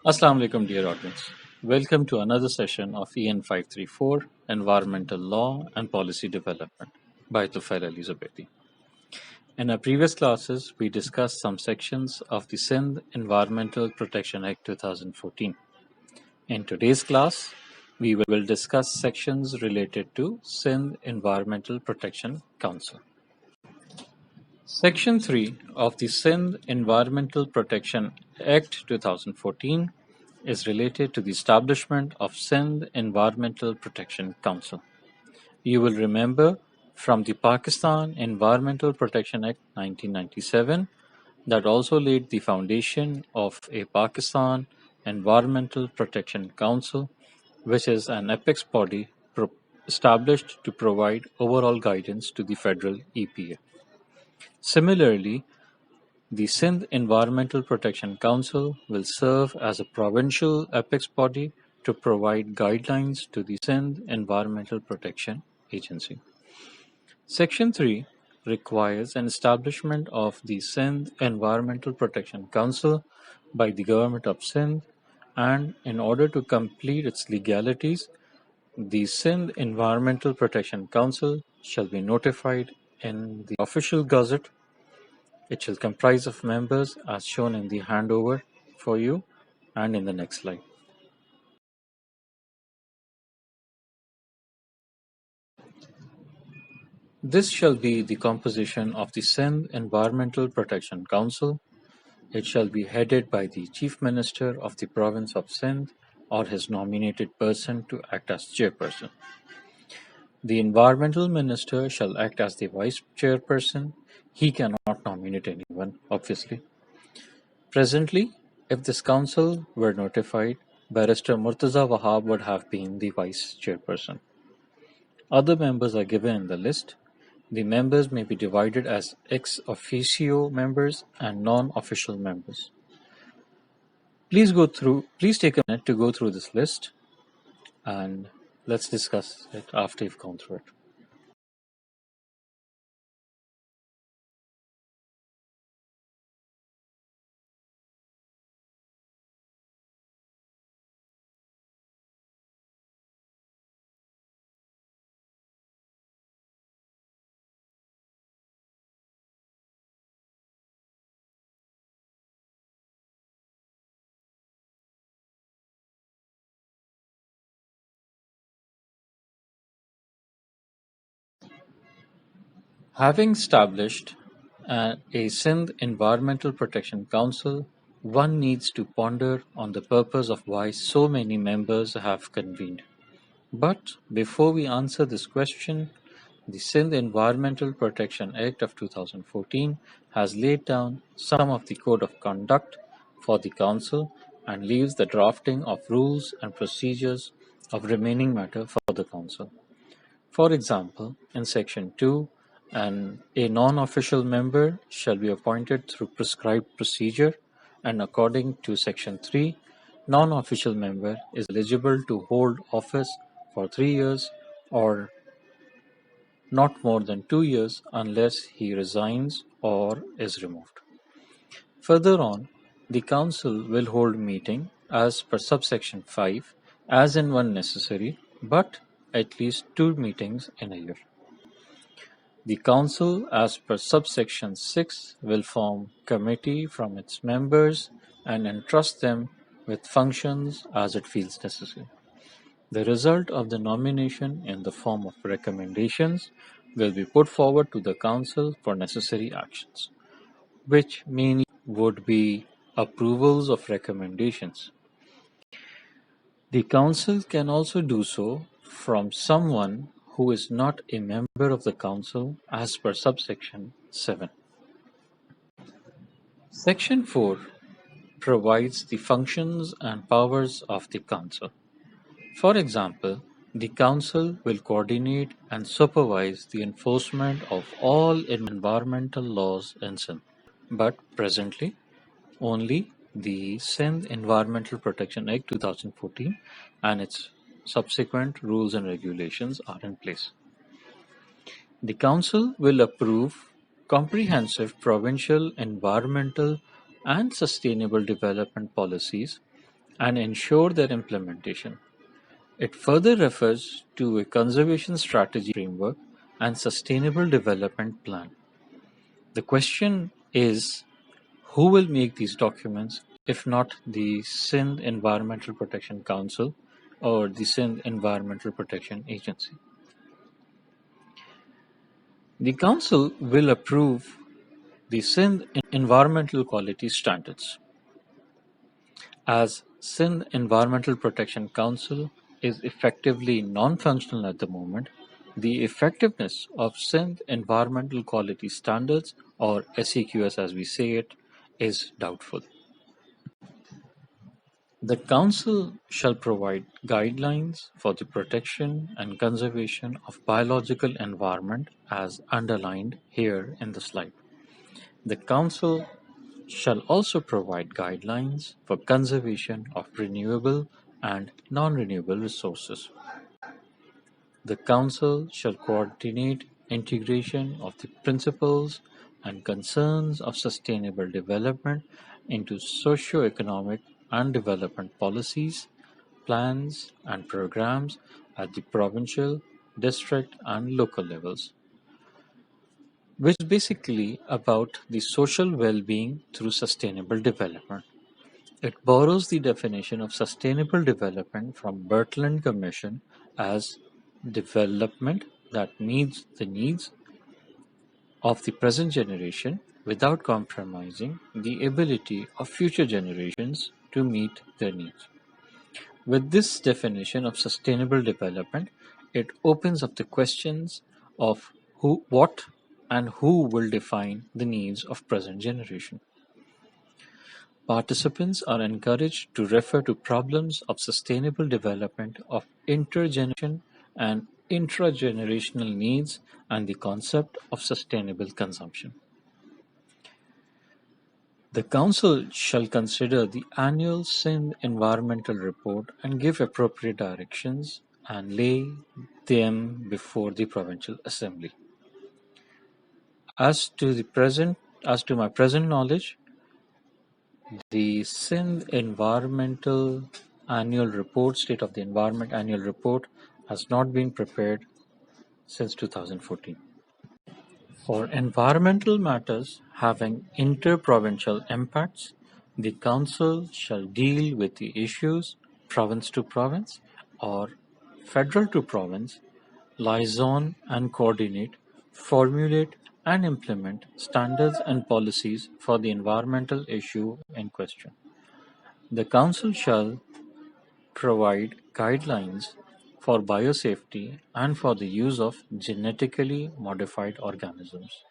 Assalamu alaikum, dear audience. Welcome to another session of EN-534 Environmental Law and Policy Development by Tufail Ali Zubedi. In our previous classes, we discussed some sections of the Sindh Environmental Protection Act 2014. In today's class, we will discuss sections related to Sindh Environmental Protection Council. Section 3 of the Sindh Environmental Protection Act 2014 is related to the establishment of Sindh Environmental Protection Council. You will remember from the Pakistan Environmental Protection Act 1997 that also laid the foundation of a Pakistan Environmental Protection Council, which is an apex body established to provide overall guidance to the federal EPA. Similarly, the Sindh Environmental Protection Council will serve as a provincial apex body to provide guidelines to the Sindh Environmental Protection Agency. Section 3 requires an establishment of the Sindh Environmental Protection Council by the Government of Sindh, and in order to complete its legalities, the Sindh Environmental Protection Council shall be notified in the official gazette. It shall comprise of members as shown in the handover for you and in the next slide. This shall be the composition of the Sindh Environmental Protection Council. It shall be headed by the Chief Minister of the Province of Sindh or his nominated person to act as chairperson. The Environmental Minister shall act as the vice chairperson. He cannot nominate anyone, obviously. Presently, if this council were notified, Barrister Murtaza Wahab would have been the vice chairperson. Other members are given in the list. The members may be divided as ex officio members and non-official members. Please take a minute to go through this list, and let's discuss it after you've gone through it. Having established a Sindh Environmental Protection Council, one needs to ponder on the purpose of why so many members have convened. But before we answer this question, the Sindh Environmental Protection Act of 2014 has laid down some of the code of conduct for the Council and leaves the drafting of rules and procedures of remaining matter for the Council. For example, in Section 2, a non-official member shall be appointed through prescribed procedure, and according to Section 3, non-official member is eligible to hold office for 3 years or not more than 2 years unless he resigns or is removed. Further on, the Council will hold meeting as per subsection 5 as and when necessary, but at least 2 meetings in a year. The Council, as per subsection 6, will form committee from its members and entrust them with functions as it feels necessary. The result of the nomination in the form of recommendations will be put forward to the Council for necessary actions, which mainly would be approvals of recommendations. The Council can also do so from someone who is not a member of the Council as per subsection 7. Section 4 provides the functions and powers of the Council. For example, the Council will coordinate and supervise the enforcement of all environmental laws in Sindh, but presently only the Sindh Environmental Protection Act 2014 and its subsequent rules and regulations are in place. The Council will approve comprehensive provincial environmental and sustainable development policies and ensure their implementation. It further refers to a conservation strategy framework and sustainable development plan. The question is, who will make these documents if not the Sindh Environmental Protection Council or the Sindh Environmental Protection Agency? The Council will approve the Sindh Environmental Quality Standards. As Sindh Environmental Protection Council is effectively non-functional at the moment, the effectiveness of Sindh Environmental Quality Standards, or SEQS as we say it, is doubtful. The Council shall provide guidelines for the protection and conservation of biological environment as underlined here in the slide. The Council shall also provide guidelines for conservation of renewable and non-renewable resources. The Council shall coordinate integration of the principles and concerns of sustainable development into socio-economic and development policies, plans and programs at the provincial, district and local levels, which is basically about the social well-being through sustainable development. It borrows the definition of sustainable development from Bertland Commission as development that meets the needs of the present generation without compromising the ability of future generations to meet their needs. With this definition of sustainable development, it opens up the questions of what and who will define the needs of present generation. Participants are encouraged to refer to problems of sustainable development of intergeneration and intragenerational needs and the concept of sustainable consumption. The Council shall consider the annual Sindh Environmental Report and give appropriate directions and lay them before the Provincial Assembly. As to my present knowledge, the Sindh Environmental Annual Report, State of the Environment Annual Report, has not been prepared since 2014. For environmental matters having inter-provincial impacts, the Council shall deal with the issues province to province or federal to province, liaison and coordinate, formulate and implement standards and policies for the environmental issue in question. The Council shall provide guidelines for biosafety and for the use of genetically modified organisms.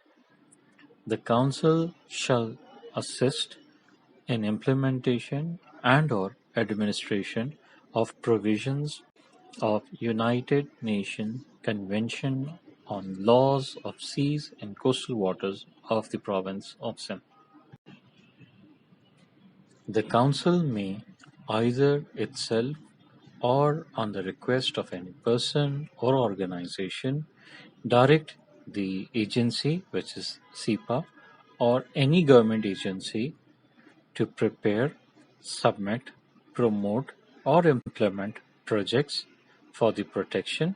The Council shall assist in implementation and/or administration of provisions of United Nations Convention on Laws of Seas and Coastal Waters of the Province of Sindh. The Council may, either itself or on the request of any person or organization, direct the agency, which is SEPA, or any government agency to prepare, submit, promote, or implement projects for the protection,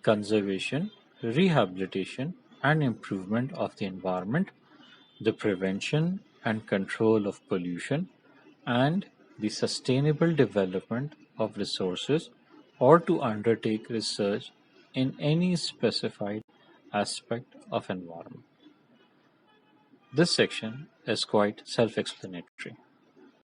conservation, rehabilitation, and improvement of the environment, the prevention and control of pollution, and the sustainable development of resources, or to undertake research in any specified aspect of environment. This section is quite self-explanatory.